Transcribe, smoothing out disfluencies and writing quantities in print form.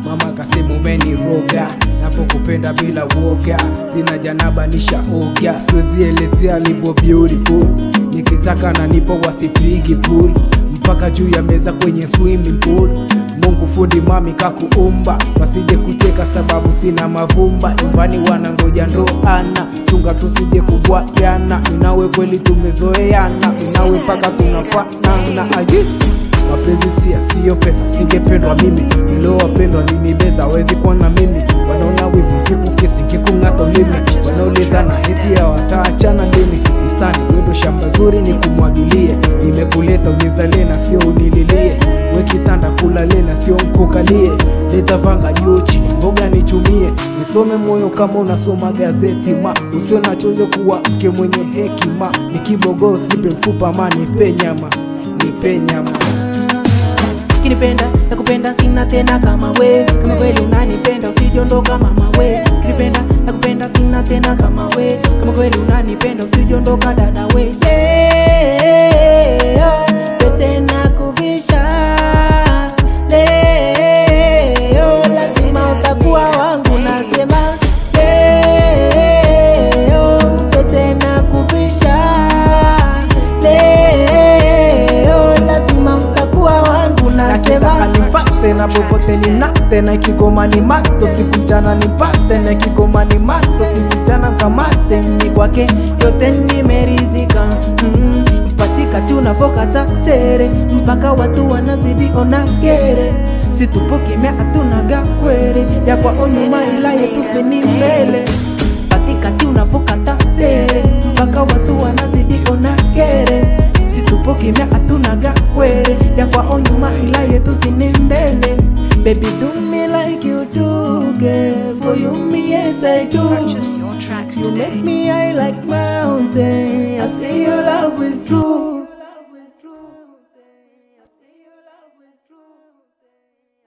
Mama kasema umeniroga, navokupenda bila woga, sina janaba nishaoga. Siwezi elezea alivyo beautiful, nikitaka na nipo wasipigi pool, mpaka juu ya meza kwenye swimming pool. Mungu fundi mami kakuumba, wasije kucheka sababu sina mavumba. Nyumbani wanangoja ndoana, chunga tusije kubwayana. Inawe kweli tumezoeana, inawe paka tunafanana. Aji mapenzi siyo pesa, singependwa mimi, niliowapendwa ninibeza, wezi kuwa na mimi. Wanaona wivu kikukisi kikung'ata ulimi, wanaulizana eti ya wataachana lini. Ustani wendo shamba zuri ni kumwagilie, nimekuleta unizalie na sio unililie. Wekitanda kulale na sio mkukalie, leta vanga juu chini mboga nichumie. Nisome moyo kama unasoma gazeti ma, usio na chojo kuwa mke mwenye hekima. Nikibogos nipe mfupa ma nipe nyama, nipe nyama. Kinipenda, nakupenda sina tena kama we. Kama kweli unanipenda usijondoka mama we. Kinipenda, nakupenda sina tena kama we. Kama kweli unanipenda usijondoka dada we. Pete nakuvisha leo, lazima utakuwa wangu nasema. Pete nakuvisha leo, lazima utakuwa wangu nasema. Nipate na popote ninate, na ikigoma ni mato siku mchana nipate, na ikigoma ni mato siku mchana kamate. Ni kwake yote nimerizika, mpatika tunavokata tere, mpaka watu wanazidi ona gere. Situpo kimya atunaga kwere, ya kwa onyuma ila yetu sini mbele. Patika tunavokata tere, mpaka watu wanazidi ona gere. Situpo kimya atunaga kwere, ya kwa onyuma ila yetu sini mbele. Baby do me like you do, girl. For you me yes I do. Purchase your tracks You today. make me high like mountain.